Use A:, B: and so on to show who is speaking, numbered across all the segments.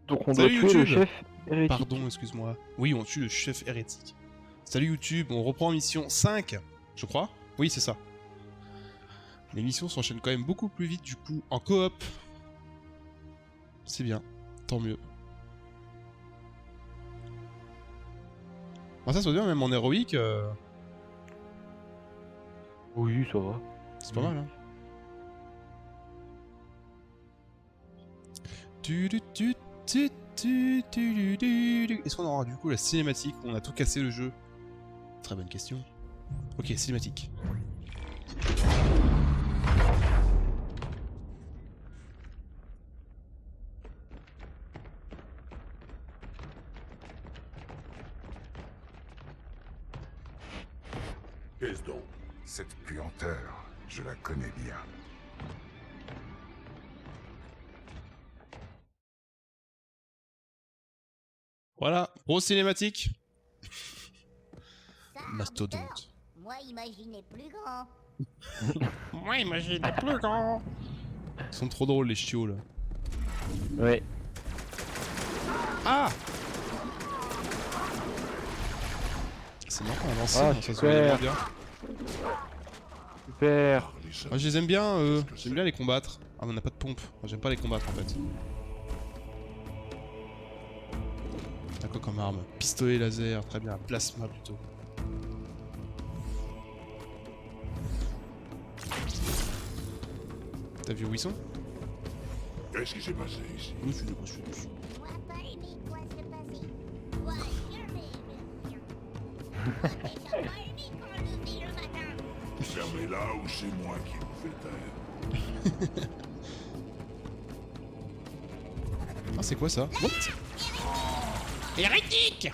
A: Donc on doit
B: Salut
A: tuer le
B: YouTube.
A: chef hérétique.
B: Pardon, excuse-moi. Oui, on tue le chef hérétique. Salut YouTube, on reprend mission 5, je crois. Oui, c'est ça. Les missions s'enchaînent quand même beaucoup plus vite du coup en coop. C'est bien, tant mieux. Bon, ça se voit bien, même en héroïque,
A: Oui, ça va.
B: c'est pas mal, hein. Est-ce qu'on aura du coup la cinématique où on a tout cassé le jeu? Très bonne question. Ok, cinématique.
C: Qu'est-ce donc?
D: Cette puanteur, je la connais bien.
B: Voilà, grosse cinématique.
E: Ça,
B: Mastodonte.
E: Arbiteur, moi imaginez plus grand.
B: Moi, imagine plus grand. Ils sont trop drôles les chiots là.
A: Ouais.
B: Ah! C'est marrant, on lance
A: Ah,
B: ça se
A: super.
B: voit vraiment bien.
A: Super.
B: Moi, je les aime bien, j'aime bien les combattre. Ah, mais on n'a pas de pompe. Moi, j'aime pas les combattre en fait. T'as quoi comme arme? Pistolet laser, très bien. Plasma plutôt. T'as vu où ils sont?
C: Qu'est-ce qui s'est passé ici?
B: Oui, je suis d'accord, je suis dessus.
E: Moi pas aimé quoi se passer. Moi jamais, bien sûr. Moi déjà pas aimé quand lever le matin.
C: Fermez-la ou c'est moi qui vous fais taire.
B: Ah, c'est quoi ça? What? Hérétique!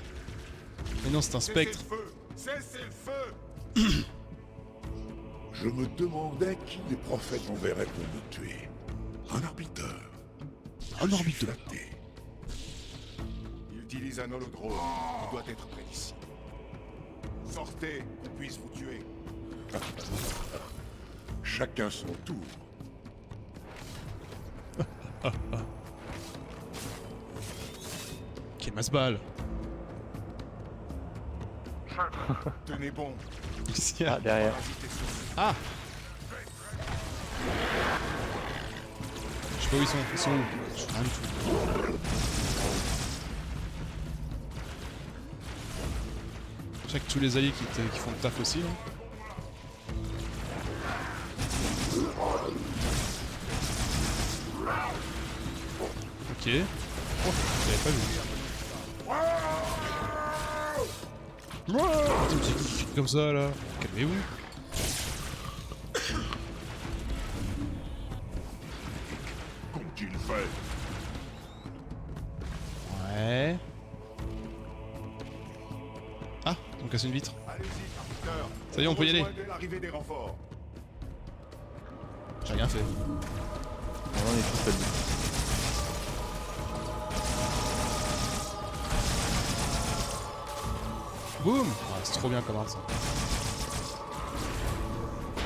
B: Mais non, c'est un spectre.
C: Cessez le feu! Cessez le feu! Je me demandais qui les prophètes enverraient pour me tuer. Un arbiteur.
B: Un
C: Je suis
B: arbiteur.
C: flatté.
D: Il utilise un holodrome. Il doit être près d'ici. Sortez, qu'on puisse vous tuer.
C: Chacun son tour.
B: Quel masse-balle!
D: Tenez bon.
B: Qu'est-ce qu'il y a?
A: Ah, derrière.
D: Parasitez sur vous.
B: Ah! Je sais pas où ils sont. Ils sont où? Je sais rien du tout. Je sais que tous les alliés qui font le taf aussi là. Ok. Oh, j'avais pas vu. Putain, mais c'est qui comme ça là? Calmez-vous.
C: Qu'ont-ils fait?
B: Ouais. Ah, on casse une vitre.
D: Allez-y, arbiteur.
B: Ça y est, on peut y aller.
D: Rejoignez l'arrivée des renforts.
B: J'ai rien fait.
A: On en est tous pas dit.
B: Boum! Ouais, c'est trop bien comme arme ça.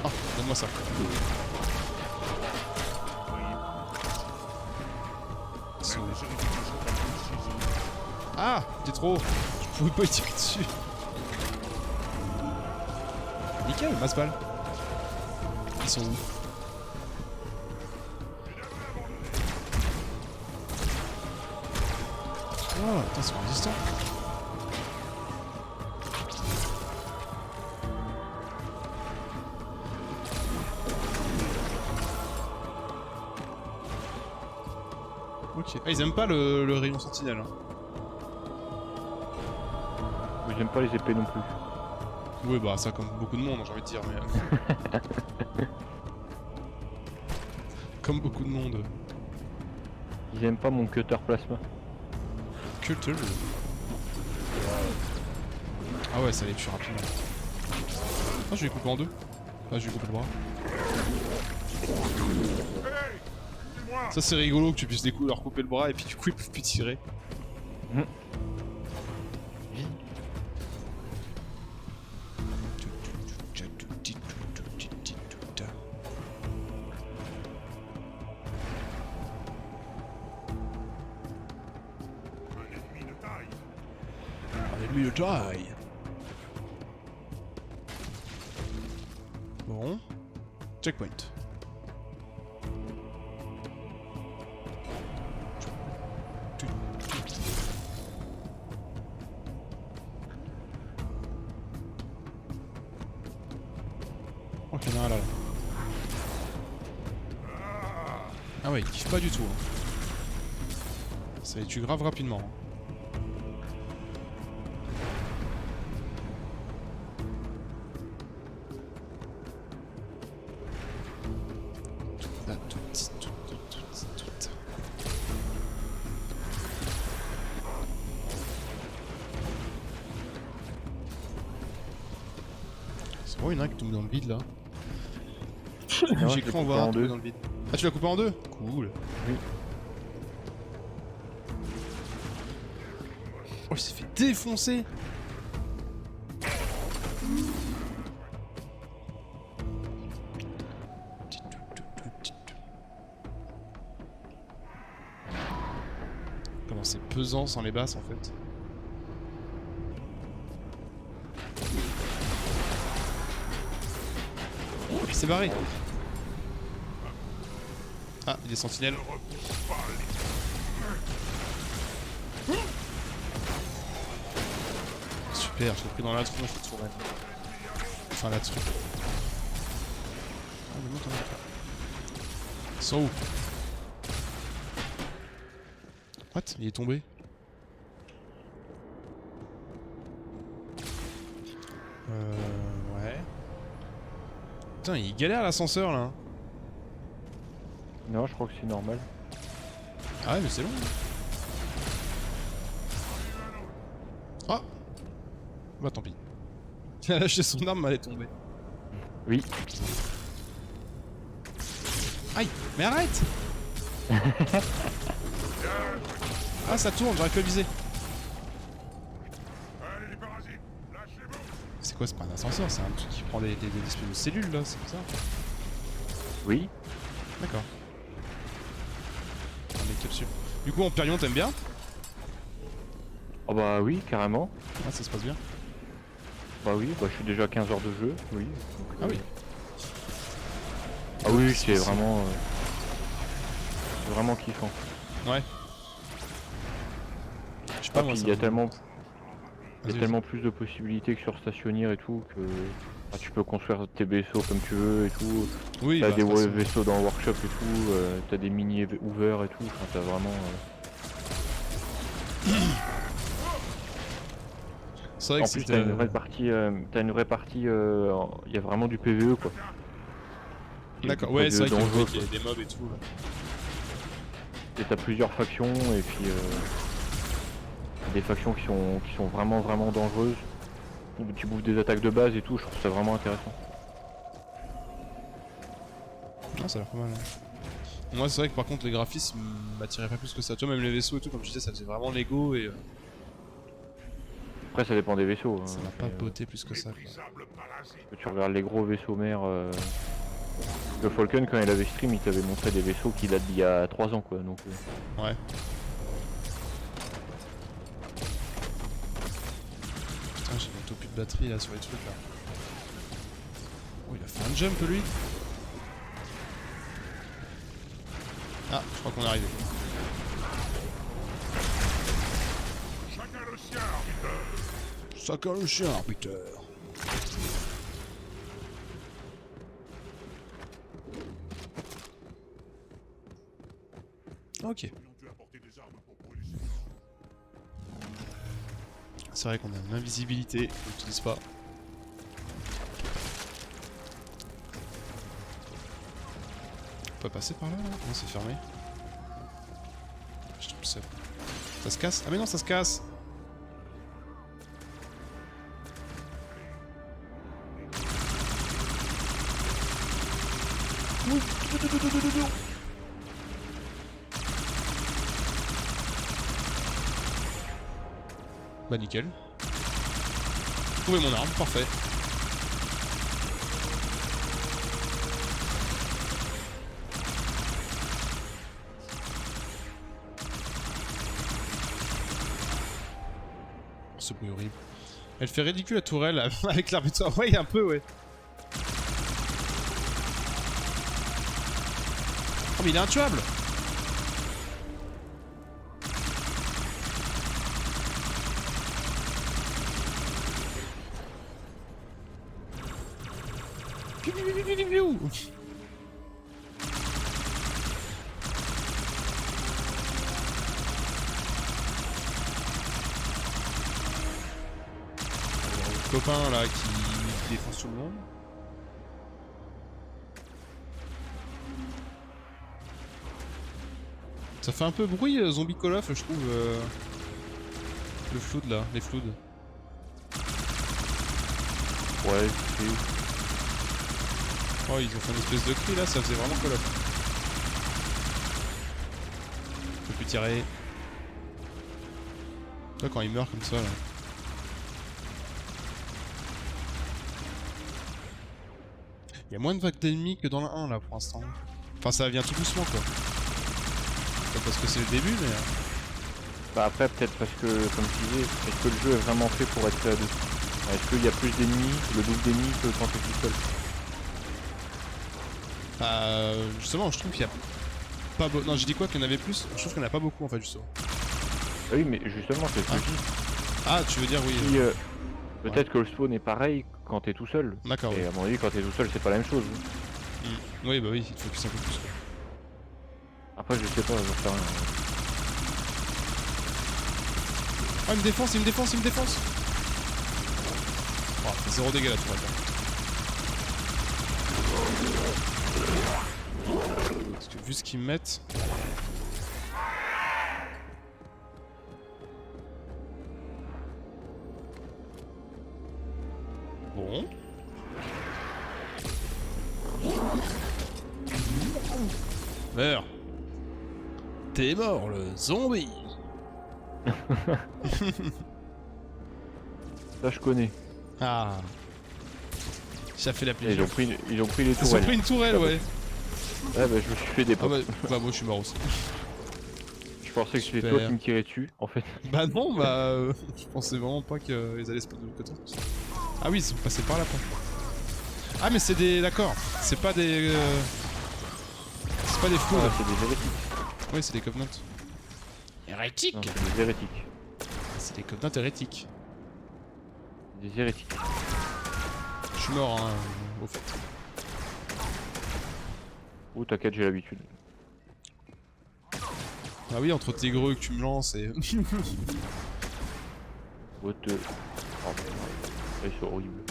B: Oh, donne-moi ça. Ils sont où? Ah! T'es trop! Je pouvais pas y tirer dessus. Nickel, masse-balle. Ils sont où? Oh, attends, ils sont résistants. Ok. Ah, ils aiment pas le rayon sentinelle. Hein.
A: Mais j'aime pas les épées non plus.
B: Oui, bah ça comme beaucoup de monde, j'ai envie de dire, mais... comme beaucoup de monde.
A: Ils aiment pas mon cutter plasma.
B: Cutter. Ah ouais, ça allait tuer rapidement. Ah, je vais couper en deux. Ah, je vais couper le bras.
C: Hey! Dis-moi!
B: Ça, c'est rigolo que tu puisses leur couper le bras et puis du coup, ils peuvent plus tirer. me to die. Bon. Checkpoint. Oh, il y en a un là. Ah ouais, il kiffe pas du tout. Hein. Ça les tue grave rapidement. Hein. C'est vraiment une arme qui tombe dans le vide là.
A: Non,
B: J'ai
A: je l'ai
B: cru en
A: coupé
B: voir
A: en
B: un
A: deux.
B: truc dans le vide. Ah, tu l'as coupé en deux? Cool.
A: Oui.
B: Oh, il s'est fait défoncer. Comment c'est pesant sans les basses en fait. Il s'est barré. Ah, il est sentinelle. Super, je l'ai pris dans la tronche, le tourelle. Enfin, là-dessus. Ah, mais non, t'en as pas. Ils sont où? What? Il est tombé? Ouais. Putain, il galère l'ascenseur là.
A: Non, je crois que c'est normal.
B: Ah ouais, mais c'est long. Ah! Bah tant pis. Il a lâché son arme, mais elle est tombée.
A: Oui.
B: Aïe! Mais arrête! Ah, ça tourne, j'aurais pu aviser.
D: Allez, les parasites, lâchez-vous.
B: C'est quoi, c'est pas un ascenseur, c'est un truc qui prend des espèces de cellules là, c'est ça?
A: Oui.
B: D'accord. Ah, des capsules. Du coup, Empyrion, t'aimes bien?
A: Oh bah oui, carrément.
B: Ah, ça se passe bien.
A: Bah oui, bah je suis déjà à 15 heures de jeu, oui. Donc,
B: Ah oui.
A: Ah oui, c'est vraiment... c'est vraiment kiffant.
B: Ouais. Je sais pas,
A: Ah,
B: moi,
A: puis
B: ça
A: il y a
B: me-
A: tellement... Il y
B: Vas-y,
A: a tellement plus de possibilités que sur stationnaire et tout que ah, tu peux construire tes vaisseaux comme tu veux et tout.
B: Oui,
A: T'as
B: bah,
A: des
B: de toute façon.
A: vaisseaux dans le workshop et tout, t'as des mini ouverts et tout, enfin, t'as vraiment...
B: C'est vrai
A: En
B: que
A: plus
B: c'était...
A: t'as une vraie partie, il y a vraiment du PVE quoi.
B: D'accord,
A: Du
B: ouais, c'est vrai
A: PVE dangereux,
B: qu'il y a des mobs et tout. Là.
A: Et t'as plusieurs factions et puis des factions qui sont vraiment dangereuses. Où tu bouffes des attaques de base et tout, je trouve ça vraiment intéressant.
B: Non, ça a l'air pas mal. Hein. Moi, c'est vrai que par contre, les graphismes m'attiraient pas plus que ça. Tu vois, même les vaisseaux et tout, comme je disais, ça faisait vraiment Lego et
A: Après ça dépend des vaisseaux.
B: ça
A: hein,
B: m'a pas
A: mais,
B: beauté plus que ça. Quoi.
D: Méprisable parasite.
A: tu regardes les gros vaisseaux mères. Le Falcon quand il avait stream il t'avait montré des vaisseaux qui datent d'il y a 3 ans quoi. Donc,
B: Ouais. Putain, j'ai bientôt plus de batterie là sur les trucs là. Oh, il a fait un jump lui. Ah, je crois qu'on est arrivé.
D: Chacun le sien, arbitre.
B: Chacun le chien, arbitre. Ok.
D: Ils ont dû apporter des armes pour brûler ces
B: C'est vrai qu'on a une invisibilité, on l'utilise pas. On peut passer par là, là? Non, c'est fermé. Je trouve ça. Ça se casse? Ah mais non, ça se casse! Bah nickel. Trouvé mon arme, parfait. ce bruit horrible. Elle fait ridicule la tourelle avec l'arbitre. Ouais, un peu, ouais. Oh, mais il est intuable! Copain là qui défonce tout le monde. Ça fait un peu bruit zombie Call of je trouve le flood là, les floods.
A: Ouais, c'est...
B: Oh ils ont fait une espèce de cri là, ça faisait vraiment Call of. Je peux plus tirer. Là quand il meurt comme ça là. Il y a moins de vagues d'ennemis que dans le 1 là pour l'instant. Enfin ça vient tout doucement quoi. Pas parce que c'est le début mais...
A: Bah après peut-être parce que, comme tu disais, est-ce que le jeu est vraiment fait pour être fait à deux? Est-ce qu'il y a plus d'ennemis, le double d'ennemis que quand t'es tout seul?
B: Justement je trouve qu'il y a pas beaucoup... Non j'ai dit quoi qu'il y en avait plus? Je trouve qu'il n'y en a pas beaucoup en fait justement.
A: Ah oui mais justement c'est ce que je dis.
B: Ah tu veux dire oui.
A: Si, peut-être que le spawn est pareil quand t'es tout seul.
B: D'accord.
A: Et à mon avis quand t'es tout seul c'est pas la même chose.
B: Oui bah oui, il faut que ça un peu plus.
A: Après je sais pas, j'en sais rien.
B: Ah il me défonce, il me défonce, il me défonce. Oh, c'est 0 dégâts là tout va. Parce que vu ce qu'ils me mettent... Bon. Meurs. T'es mort le zombie.
A: Ça je connais.
B: Ah. Ça fait la
A: Et
B: plaisir.
A: ils ont pris les
B: Ils ont
A: tourelles.
B: pris une tourelle, ouais.
A: Ouais bah je me suis fait des
B: Ah
A: potes.
B: bah moi je suis mort aussi.
A: Je pensais que c'était
B: Super.
A: toi qui me tirais dessus en fait.
B: Bah non, bah je pensais vraiment pas qu'ils allaient se passer de l'autre côté. Ah oui, ils sont passés par là. Ah mais c'est des... D'accord. C'est pas des... C'est pas des fous.
A: Ah, c'est des hérétiques.
B: Oui, c'est des Covenants. Hérétiques.
A: Non, c'est des hérétiques.
B: C'est des Covenants hérétiques.
A: Des hérétiques.
B: Je suis mort, hein, au fait.
A: Oh t'inquiète j'ai l'habitude.
B: Ah oui, entre tes greux que tu me lances et...
A: Oh te... Oh putain, c'est horrible.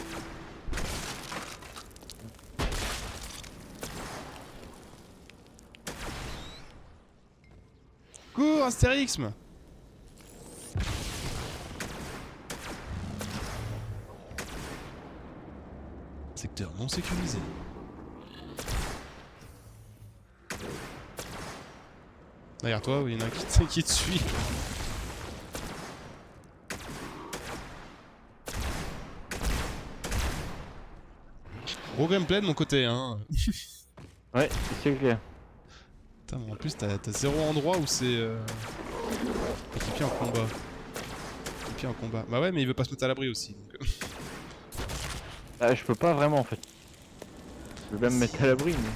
B: Cours, Astérixme. Secteur non sécurisé. Derrière toi, oui, il y en a un qui te suit. Gros gameplay de mon côté, hein.
A: Ouais, c'est clair.
B: Putain, mais en plus, t'as 0 endroit où c'est... équipé en combat. Équipé en combat. Bah ouais, mais il veut pas se mettre à l'abri aussi. Donc...
A: Ah, je peux pas vraiment en fait. Je veux bien me mettre à l'abri mais...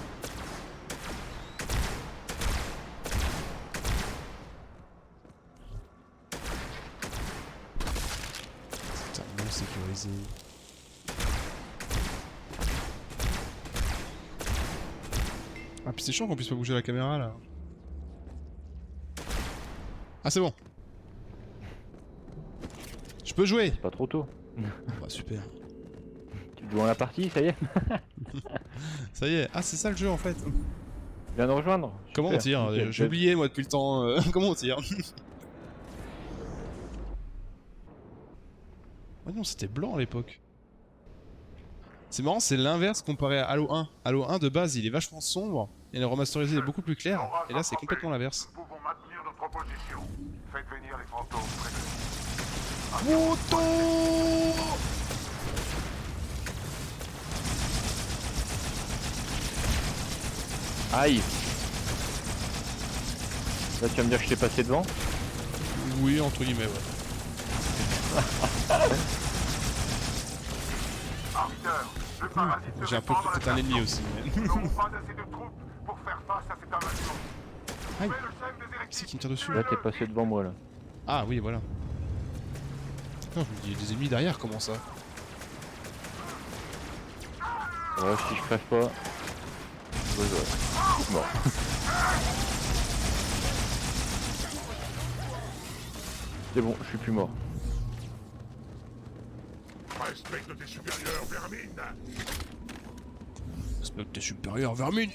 B: Putain, non sécurisé. Ah puis c'est chiant qu'on puisse pas bouger la caméra là. Ah c'est bon. Je peux jouer.
A: Pas trop tôt.
B: Bah super.
A: Tu joues dans la partie, ça y est.
B: Ça y est. Ah c'est ça le jeu en fait.
A: Viens nous rejoindre.
B: Comment on
A: Super.
B: tire?
A: Nickel.
B: J'ai oublié moi depuis le temps. Comment on tire? Ah non c'était blanc à l'époque. C'est marrant, c'est l'inverse comparé à Halo 1. Halo 1 de base il est vachement sombre et le remasterisé est beaucoup plus clair. Et là c'est complètement l'inverse.
F: Nous pouvons maintenir notre position. Faites venir les fantômes près de
A: Aïe. Là tu vas me dire que je t'ai passé devant.
B: Oui entre guillemets ouais.
F: Arbiter, le parasite se
B: J'ai un peu
F: répand dans
B: peut-être
F: la
B: un ennemi
F: station.
B: aussi. Mais...
F: Nous n'aurons pas assez de troupes pour faire face à cette invasion.
B: Aïe.
F: Fais le chef des
B: Qui c'est
F: hérétiques.
B: qui me tire dessus
A: Là, t'es passé devant moi, là.
B: Ah oui, voilà. Attends, je me dis, il y a des ennemis derrière, comment ça?
A: Ouais, si je crève pas... Ouais, ouais. Bon. C'est bon, je suis plus mort.
C: Respecte tes supérieurs, vermine.
B: J'espère que t'es supérieur, vermine.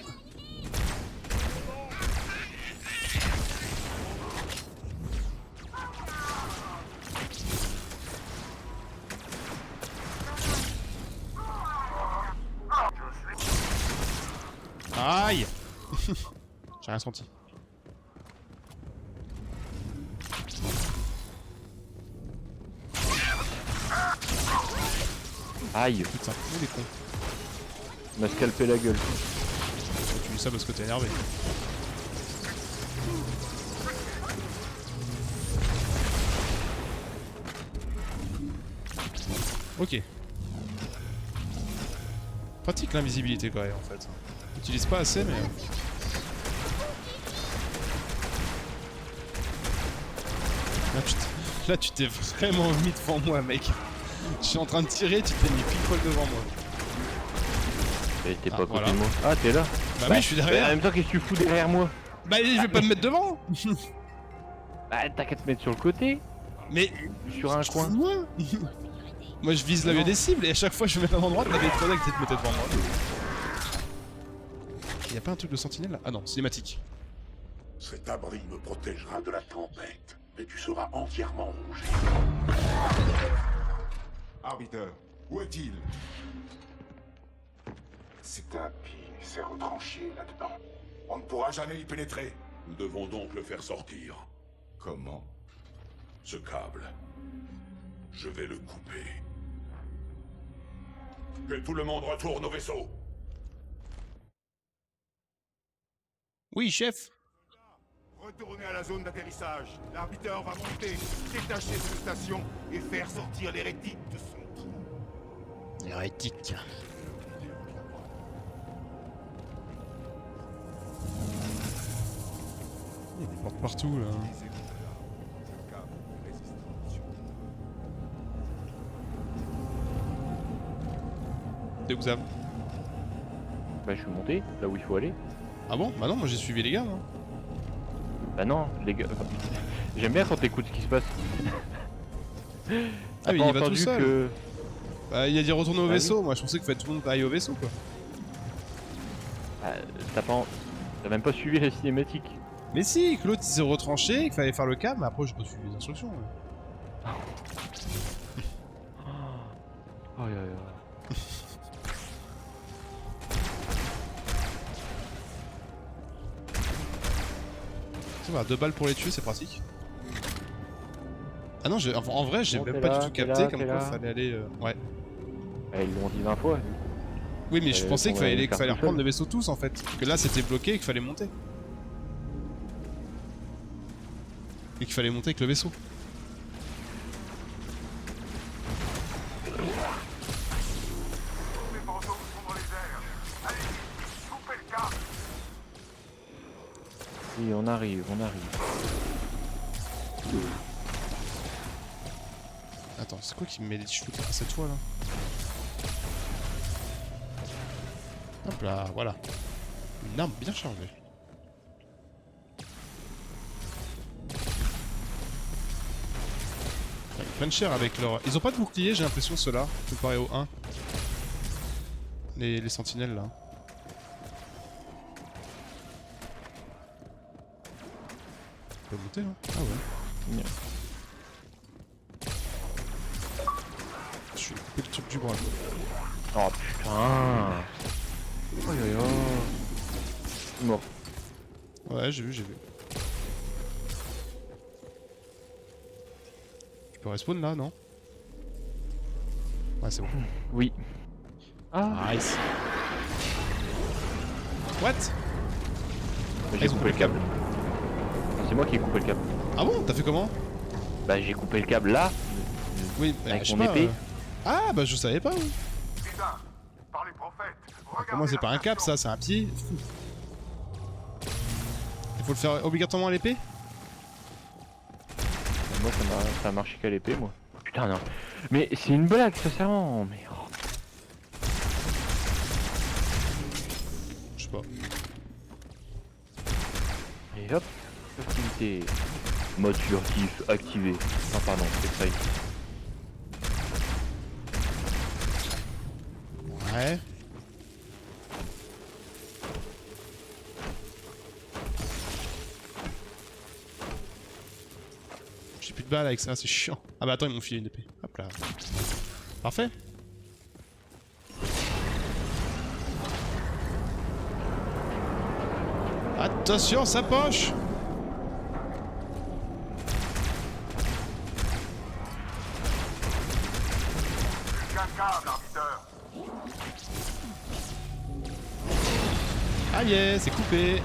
B: Aïe. J'ai rien senti.
A: Aïe,
B: Putain, où les cons?
A: il m'a scalpé la gueule.
B: Tu dis ça parce que t'es énervé. Ok. Pratique l'invisibilité quand même en fait. On l'utilise pas assez mais... Là tu t'es vraiment mis devant moi mec. Je suis en train de tirer, tu t'es mis pile poil devant moi.
A: Et t'es
B: Ah,
A: pas à côté
B: voilà.
A: de moi. Ah, t'es là.
B: Bah oui je suis
A: Mais en
B: derrière.
A: même temps, qu'est-ce que tu fous derrière moi?
B: Bah je vais pas me mettre devant.
A: Bah, t'as qu'à te mettre sur le côté,
B: Mais...
A: sur un coin.
B: Moi Moi je vise la vue des cibles et à chaque fois je me mets à l'endroit, t'avais trop d'acte de te mettre devant moi. Y'a pas un truc de sentinelle là? Ah non, cinématique.
C: Cet abri me protégera de la tempête, mais tu seras entièrement rongé.
D: Arbiter, où est-il?
C: Cet tapis s'est retranché là-dedans.
D: On ne pourra jamais y pénétrer.
C: Nous devons donc le faire sortir.
D: Comment?
C: Ce câble, je vais le couper. Que tout le monde retourne au vaisseau.
B: Oui chef.
D: Retournez à la zone d'atterrissage. L'arbiteur va monter, détacher cette station et faire sortir l'hérétique de son trou.
B: Hérétique. Il y a des portes partout là.
D: Ce câble résistera.
B: T'es où ça?
A: Bah, je suis monté, là où il faut aller.
B: Ah bon? Bah non, moi j'ai suivi les gars. Hein.
A: Bah non, les gars... J'aime bien quand t'écoutes ce qui se passe.
B: Ah mais il y va tout seul.
A: Que...
B: Bah il a dit retourner au
A: Ah oui.
B: vaisseau, moi je pensais qu'il fallait tout le monde aille au vaisseau quoi.
A: Bah, t'as même pas suivi la cinématique.
B: Mais si, que l'autre il s'est retranché, qu'il fallait faire le câble, mais après j'ai pas suivi les instructions. Ouais.
A: Oh, aïe, aïe, aïe.
B: Ça va, 2 balles pour les tuer, c'est pratique. Ah non, en vrai j'ai
A: Bon,
B: même
A: t'es
B: pas
A: là,
B: du tout
A: t'es
B: capté
A: là,
B: comme
A: t'es
B: quoi
A: là.
B: fallait aller... Ouais.
A: Bah, ils l'ont dit 20 fois.
B: Oui mais je pensais
A: on
B: qu'il
A: va
B: fallait,
A: les faire tout
B: reprendre
A: seul.
B: le vaisseau tous en fait. Que là c'était bloqué et qu'il fallait monter. Et qu'il fallait monter avec le vaisseau.
F: Les fantômes sont dans les airs. Allez, coupez le câble.
A: Oui, on arrive, on arrive.
B: Attends, c'est quoi qui me met des cheveux à cette fois là? Hop là, voilà. Une arme bien chargée. Ouais, plein de chair avec leur... Ils ont pas de bouclier, j'ai l'impression, ceux-là, comparé au 1. Les sentinelles, là. On peut monter, là? Ah ouais. Je suis coupé le truc du bras.
A: Oh putain. Aïe aïe aïe. Je suis mort.
B: Ouais, j'ai vu, j'ai vu. Tu peux respawn là, non? Ouais, c'est bon.
A: Oui. Ah,
B: Nice. What?
A: j'ai coupé le câble. C'est moi qui ai coupé le câble.
B: Ah bon? T'as fait comment?
A: Bah j'ai coupé le câble là.
B: Oui, bah,
A: Avec
B: je sais
A: mon
B: pas,
A: épée.
B: Ah, bah je savais pas. Oui.
F: Isa, par les prophètes, regardez
B: Pour moi, c'est
F: la
B: pas un cap,
F: station.
B: ça, c'est un pied. Il faut le faire obligatoirement à l'épée?
A: Moi ça a marché qu'à l'épée moi. Putain non. Mais c'est une blague sincèrement, mais oh.
B: Je sais pas.
A: Et hop, activité. Mode furtif activé. Non pardon, c'est ça ici.
B: Ouais. J'ai plus de balles avec ça, c'est chiant. Ah bah attends, ils m'ont filé une épée. Hop là. Parfait. Attention, sa poche!
F: Plus qu'un câble, arbiteur.
B: Ah yeah, c'est coupé.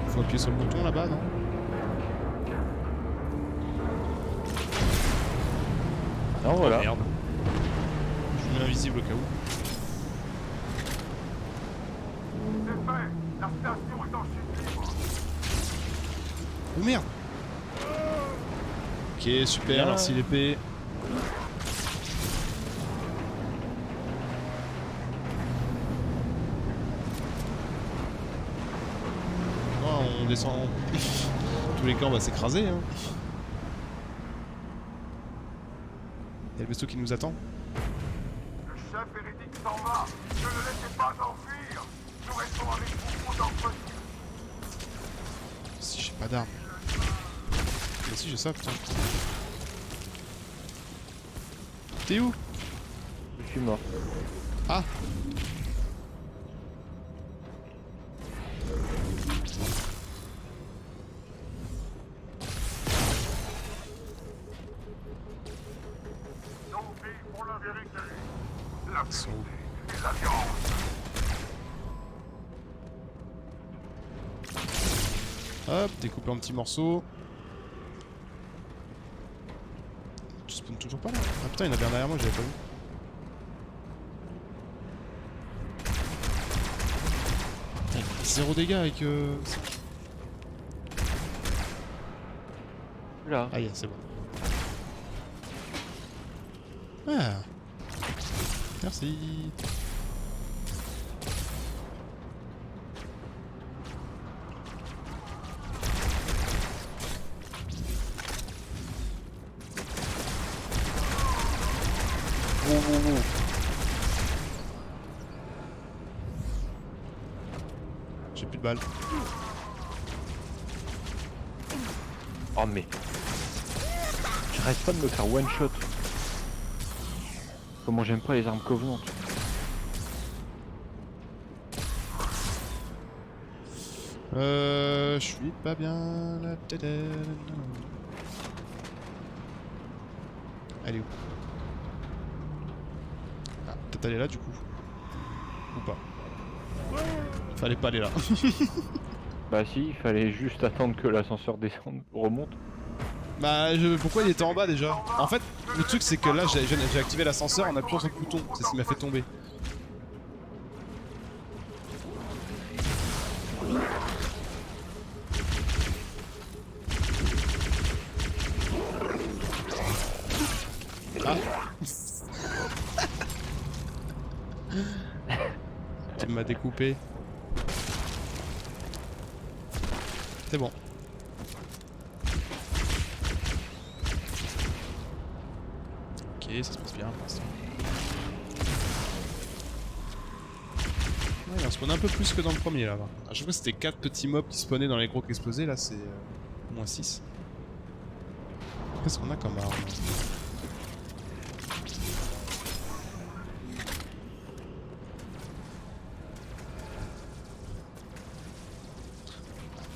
B: Faut appuyer sur le bouton là-bas, non?
A: Non voilà.
B: Oh, merde. Je me mets invisible au cas où.
F: C'est fait. La station est en chute libre.
B: Oh merde. Ok, super,
A: Bien.
B: merci l'épée. Oh, on descend. Tous les cas, on va s'écraser. Hein. Il y a le vaisseau qui nous attend.
F: Le chef hérétique s'en va. Ne le laissez pas enfuir. Nous restons avec vous autant que possible.
B: Si j'ai pas d'arme. Mais si j'ai ça, putain. T'es où?
A: Je suis mort.
B: Ah.
F: Nos vies pour la vérité. La
B: Sont-
F: vérité et l'alliance.
B: Hop, découpé en petits morceaux. Tu spawns toujours pas là? Ah putain, il y en a bien derrière moi, j'avais pas vu. Putain, il a 0 dégâts avec
A: Là.
B: Ah, yeah, c'est bon. Ah. Merci. J'ai plus de balles.
A: Oh mais. J'arrête pas de me faire one shot. Comment j'aime pas les armes covenantes.
B: Je suis pas bien là. Elle est où? Ah, peut-être aller là du coup. Ou pas. Fallait pas aller là.
A: Bah si, il fallait juste attendre que l'ascenseur descende, remonte.
B: Bah, pourquoi il était en bas déjà? En fait, le truc c'est que là j'ai activé l'ascenseur en appuyant sur le bouton. C'est ce qui m'a fait tomber. Ah. Tu m'as découpé. C'est bon. Ok, ça se passe bien pour l'instant. Ouais, il en spawn un peu plus que dans le premier là. À chaque fois c'était 4 petits mobs qui spawnaient dans les gros qui explosaient, là c'est moins 6. Qu'est-ce qu'on a comme arme?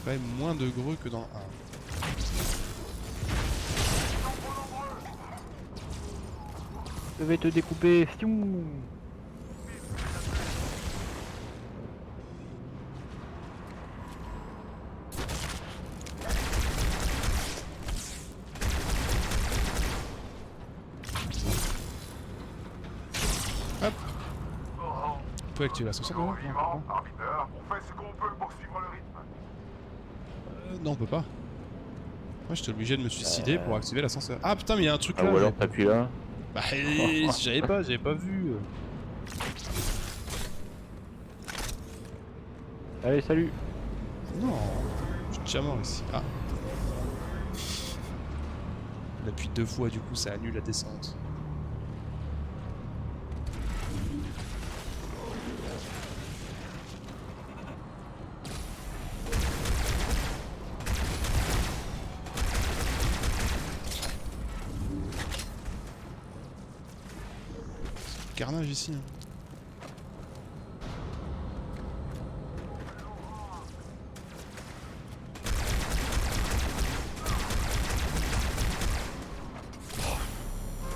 B: Quand même moins de greux que dans 1.
A: Je vais te découper. Fiou.
B: peut activer l'ascenseur
F: Toujours
B: d'ailleurs?
F: vivant, arbiteur. On fait ce qu'on peut pour suivre le rythme.
B: Non, on peut pas. Moi, j'étais obligé de me suicider pour activer l'ascenseur. Ah putain, mais il y a un truc
A: Ah,
B: là.
A: ou alors
B: j'ai-
A: t'appuies là.
B: Bah, j'avais pas vu.
A: Allez, salut.
B: Non, je suis déjà mort ici. Ah. On appuie 2 fois, du coup, ça annule la descente. Carnage ici. Hein.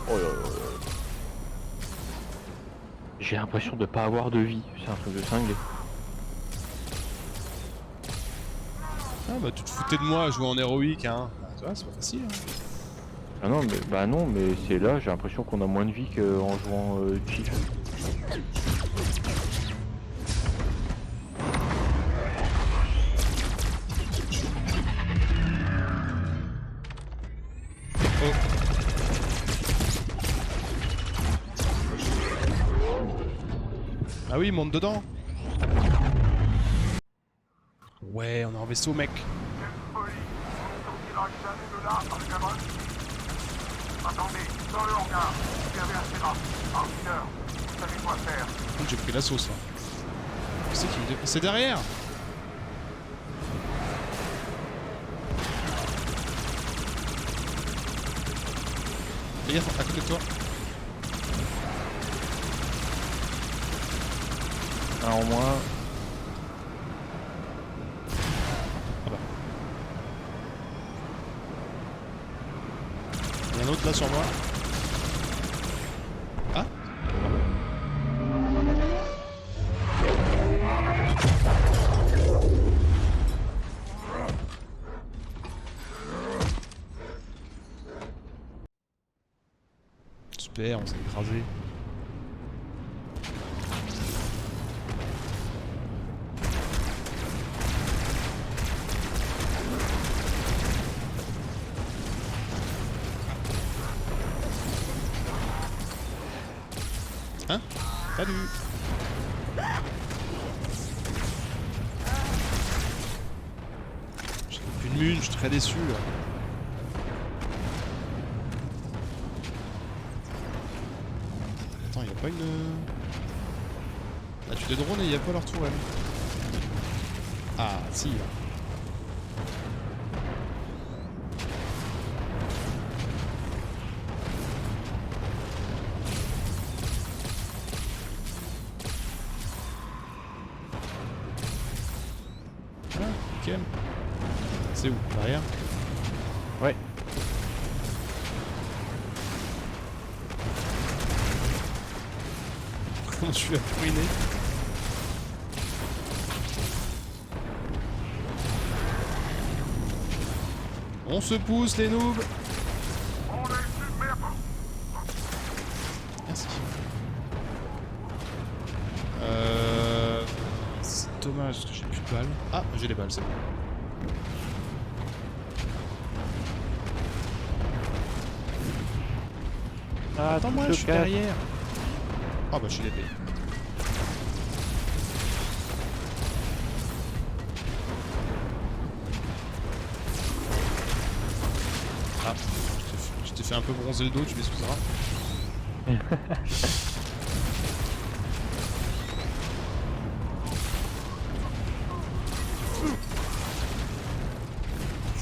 A: Oh là là là. J'ai l'impression de pas avoir de vie, c'est un truc de cinglé.
B: Ah bah tu te foutais de moi à jouer en héroïque hein. Bah, tu vois, c'est pas facile. Hein.
A: Ah non mais bah non mais c'est là, j'ai l'impression qu'on a moins de vie qu'en jouant chill.
B: Oh. Ah oui, monte dedans. Ouais, on est en vaisseau, mec.
F: Quelle folie! On ne sortira jamais de là par les gamins. Attendez, dans le hangar, vous avez assez rare. Arbiteur, vous savez quoi faire.
B: Par contre, j'ai pris la sauce là. Qui c'est qui me dé... C'est derrière. Fais gaffe, à côté de toi.
A: Un en moins.
B: Ah bah. Il y a un autre là sur moi. Ah. Super, on s'est écrasé. Hein? Salut! J'ai plus de mune, je suis très déçu là. Attends, y'a pas une... Ah, tu des drones et y'a pas leur tourelle. Ah, si là. Ah, nickel. C'est où? Derrière?
A: Ouais.
B: Comment tu l'as ruiné? On se pousse les noobs.
F: On est submergé.
B: Merci. C'est dommage parce que j'ai plus de balles. Ah, j'ai les balles, c'est bon.
A: Ah,
B: Attends-moi, je suis
A: casse.
B: derrière. Ah bah je suis l'épée. Ah, je t'ai fait un peu bronzer le dos, tu m'excuseras.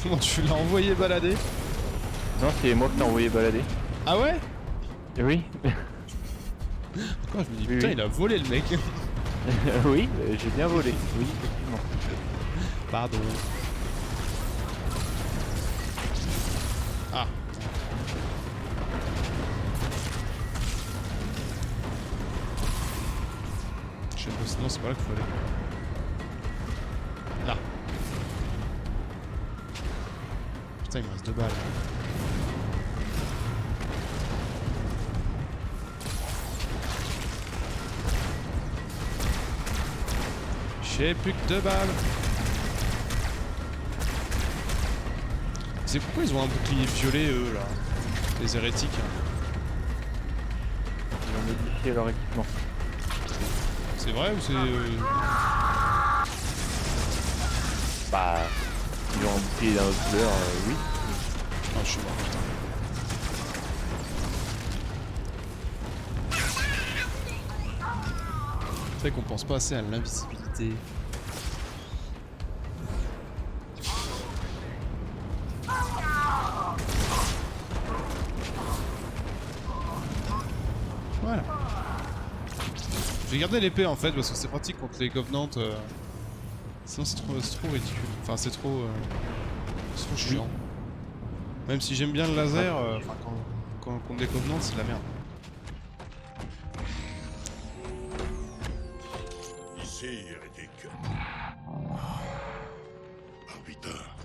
B: Comment tu l'as envoyé balader?
A: Non, c'est moi qui t'ai envoyé balader.
B: Ah ouais?
A: Eh oui.
B: Pourquoi je me dis
A: Oui,
B: putain
A: oui.
B: il a volé le mec.
A: Oui, j'ai bien volé. Oui, effectivement.
B: Pardon. Ah. Je sais pas, sinon c'est pas là qu'il faut aller. Là. Putain, il me reste 2 balles. J'ai plus que 2 balles. C'est pourquoi ils ont un bouclier violet, eux, là? Les hérétiques.
A: Ils ont modifié leur équipement.
B: C'est vrai ou c'est...
A: Bah, ils ont un bouclier d'un autre couleur, oui.
B: Ah, je suis mort, putain. C'est vrai qu'on pense pas assez à l'invisibilité. Voilà. J'ai gardé l'épée en fait parce que c'est pratique contre les Covenants. Sinon c'est trop ridicule. Enfin c'est trop chiant. Même si j'aime bien le laser, enfin quand contre des Covenants c'est de la merde.
C: Ici, hérétique. Arbiteur,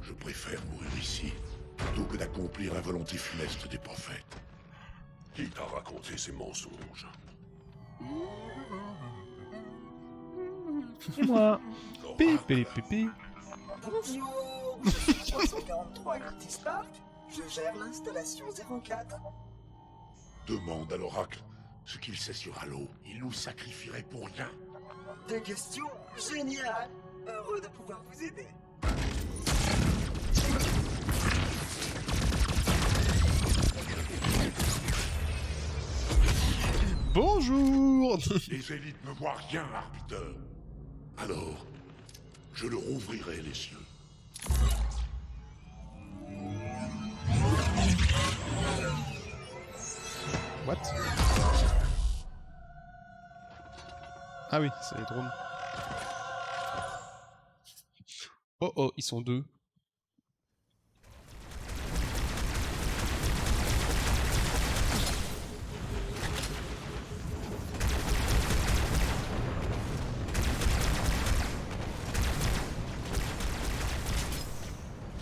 C: je préfère mourir ici, plutôt que d'accomplir la volonté funeste des prophètes. Qui t'a raconté ces mensonges?
A: C'est moi.
B: Pipi.
G: Bonjour, 343 Curtis Park, je gère l'installation 04.
C: Demande à l'oracle ce qu'il sait sur Halo. Il nous sacrifierait pour rien.
G: Des questions géniales. Heureux de pouvoir vous aider.
B: Bonjour.
C: Les élites ne voient rien, arbiteur. Alors, je leur ouvrirai les cieux.
B: What? Ah oui, c'est les drones. Oh oh, ils sont deux.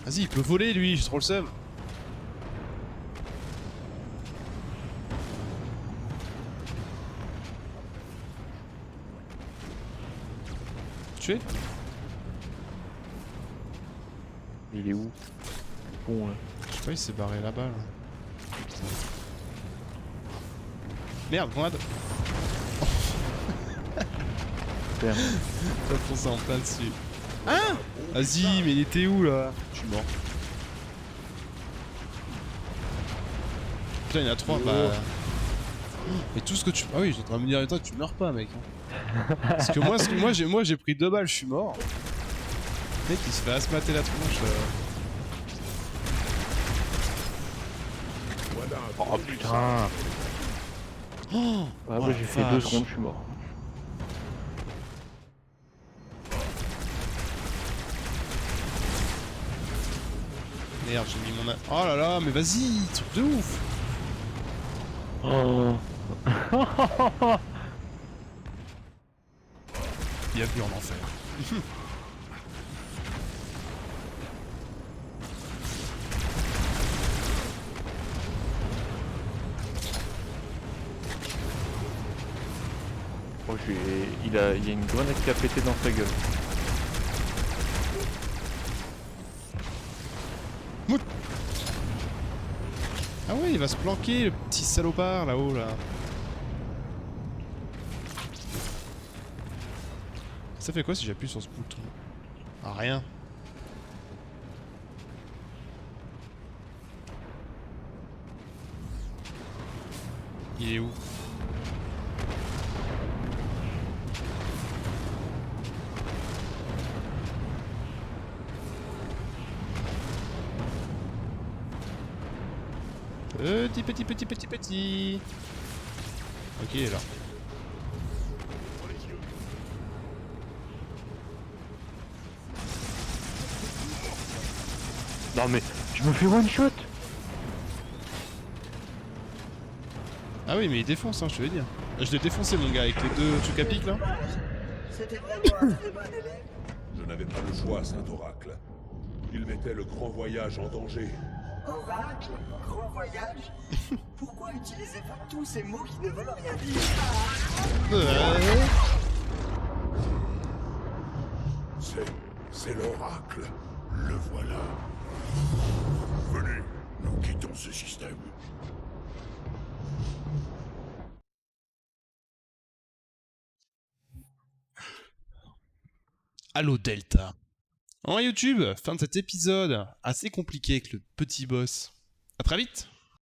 B: Vas-y, il peut voler lui, j'ai trop le seum. Tué?
A: Il est où? Bon,
B: Je sais pas, il s'est barré là-bas là. Merde, grenade!
A: Super.
B: T'as foncé en plein dessus. Hein? Vas-y, mais il était où là? Je suis mort. Putain, il y en a 3, bah. Mais tout ce que tu. Ah oui, j'étais en train de me dire, toi, tu meurs pas, mec. Parce que moi j'ai pris 2 balles, je suis mort. Le mec, il se fait asmater la tronche.
C: Voilà un
A: Oh
C: peu
A: putain.
B: Oh,
A: Ouais,
B: oh
A: moi
B: la
A: j'ai fait 2
B: vache.
A: secondes, je suis mort.
B: Merde, j'ai mis mon. Oh là là, mais vas-y, truc de ouf!
A: Oh.
B: Bienvenue en enfer.
A: Oh, il y a une grenade qui a pété dans sa gueule.
B: Ah ouais, il va se planquer, le petit salopard là-haut là. Ça fait quoi si j'appuie sur ce bouton? Ah, rien. Il est où? Petit. Ok, il est là.
A: Non mais, je me fais one shot.
B: Ah oui, mais il défonce, hein, je te veux dire. Je l'ai défoncé, mon gars, avec les 2 trucs à pic là.
G: C'était vraiment un très bon élève.
C: Je n'avais pas le choix, Saint-Oracle. Il mettait le grand voyage en danger.
G: Oracle, grand voyage. Pourquoi utilisez-vous tous ces mots qui ne veulent rien dire?
C: C'est l'oracle. Le voilà. Venez, nous quittons ce système.
B: Allo Delta. En YouTube, fin de cet épisode assez compliqué avec le petit boss. À très vite.